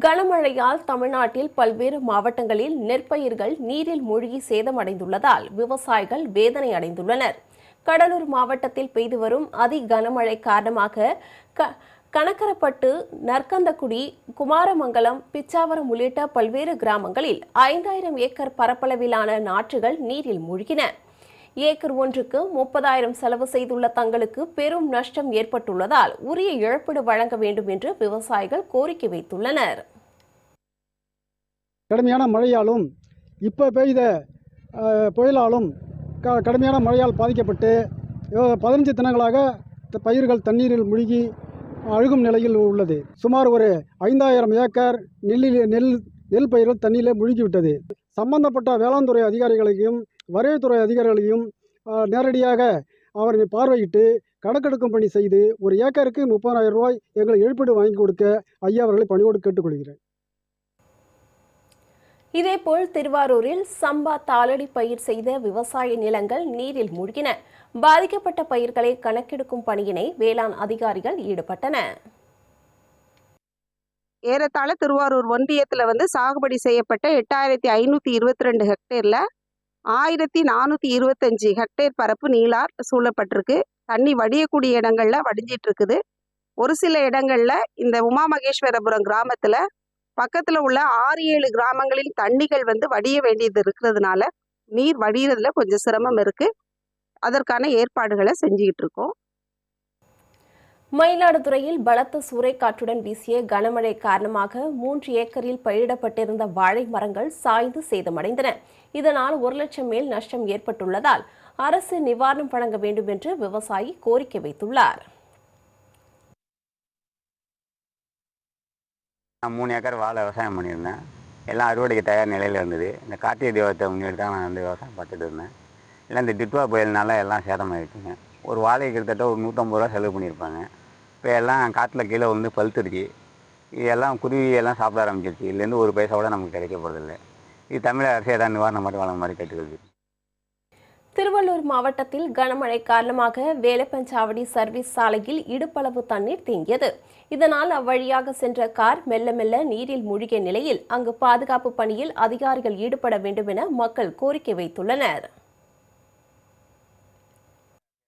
கனமழையால் தமிழ்நாட்டில் பல்வேறு மாவட்டங்களில் நெற்பயிர்கள் நீரில் மூழ்கி சேதமடைந்துள்ளதால் விவசாயிகள் வேதனை அடைந்துள்ளனர். கடலூர் மாவட்டத்தில் பெய்து வரும் அதி கனமழை காரணமாக கணக்கரப்பட்டு, நற்கந்தக்குடி, குமாரமங்கலம், பிச்சாவரம் உள்ளிட்ட பல்வேறு கிராமங்களில் 5000 ஏக்கர் பரப்பளவிலான நாற்றுகள் நீரில் மூழ்கின. ஏக்கர் ஒன்றுக்கு 30,000 செலவு செய்துள்ள தங்களுக்கு பெரும் நஷ்டம் ஏற்பட்டுள்ளதால் உரிய இழப்பீடு வழங்க வேண்டும் என்று விவசாயிகள் கோரிக்கை வைத்துள்ளனர். கடுமையான மழையாலும் இப்போ பெய்த புயலாலும் கடுமையான மழையால் பாதிக்கப்பட்டு 15 தினங்களாக பயிர்கள் தண்ணீரில் மூழ்கி அழுகும் நிலையில் உள்ளது. சுமார் ஒரு 5000 ஏக்கர் நெல் பயிர்கள் தண்ணீரில் மூழ்கிவிட்டது. சம்பந்தப்பட்ட வேளாண் துறை அதிகாரிகளையும் வருவாய்த்துறை அதிகாரிகளையும் நேரடியாக அவரை பார்வையிட்டு கணக்கெடுக்கும் பணி செய்து ஒரு ஏக்கருக்கு 30,000 ரூபாய் எங்களுக்கு இழப்பீடு வாங்கி கொடுக்க ஐயா அவர்களை பணியோடு கேட்டுக்கொள்கிறேன். இதேபோல் திருவாரூரில் சம்பா தாளடி பயிர் செய்த விவசாய நிலங்கள் நீரில் மூழ்கின. பாதிக்கப்பட்ட பயிர்களை கணக்கெடுக்கும் பணியினை வேளாண் அதிகாரிகள் ஈடுபட்டனர். ஏறத்தாழ திருவாரூர் ஒன்றியத்தில் சாகுபடி செய்யப்பட்ட 8522 ஹெக்டேர்ல 1425 ஹெக்டேர் பரப்பு நீளார் சூழப்பட்டிருக்கு. தண்ணி வடியக்கூடிய இடங்கள்ல வடிஞ்சிட்டு இருக்குது. ஒரு சில இடங்கள்ல இந்த உமா மகேஸ்வரபுரம் கிராமத்துல பக்கத்துல உள்ள 6-7 கிராமங்களின் தண்ணிகள் வடிய வேண்டியது இருக்கிறதுனால நீர் வடிகிறதுல கொஞ்சம் சிரமம் இருக்கு. அதற்கான ஏற்பாடுகளை செஞ்சுக்கிட்டு இருக்கோம். மயிலாடுதுறையில் பலத்த சூறைக்காற்றுடன் வீசிய கனமழை காரணமாக 3 ஏக்கரில் பயிரிடப்பட்டிருந்த வாழை மரங்கள் சாய்ந்து சேதமடைந்தன. இதனால் 1 லட்சம் மேல் நஷ்டம் ஏற்பட்டுள்ளதால் அரசு நிவாரணம் வழங்க வேண்டும் என்று விவசாயி கோரிக்கை வைத்துள்ளார். நான் 3 ஏக்கர் வாழை விவசாயம் பண்ணியிருந்தேன். எல்லாம் அறுவடைக்கு தயார் நிலையில் இருந்தது. இந்த கார்த்திகை தீபத்தை முன்னிட்டு தான் நான் விவசாயம் பார்த்துட்டு இருந்தேன். இல்லை இந்த டிட்வா புயல்னால எல்லாம் சேதமாகிடுச்சுங்க. ஒரு வாழை கிட்டத்தட்ட ஒரு 150 ரூபா செலவு பண்ணியிருப்பாங்க. இப்போ எல்லாம் காட்டில் கீழே பழுத்துருச்சு. இதெல்லாம் குருவி எல்லாம் சாப்பிட ஆரம்பிச்சிருச்சு. இதுலேருந்து ஒரு பைசா கூட நமக்கு கிடைக்க போகிறதில்லை. இது தமிழக அரசு ஏதாவது நிவாரணம் மட்டும் வழங்க மாதிரி கேட்டுக்கிறது. திருவள்ளூர் மாவட்டத்தில் கனமழை காரணமாக வேலப்பஞ்சாவடி சர்வீஸ் சாலையில் இடுப்பளவு தண்ணீர் தேங்கியது. இதனால் அவ்வழியாக சென்ற கார் மெல்ல மெல்ல நீரில் மூழ்கிய நிலையில் அங்கு பாதுகாப்பு பணியில் அதிகாரிகள் ஈடுபட வேண்டும் என மக்கள் கோரிக்கை வைத்துள்ளனர்.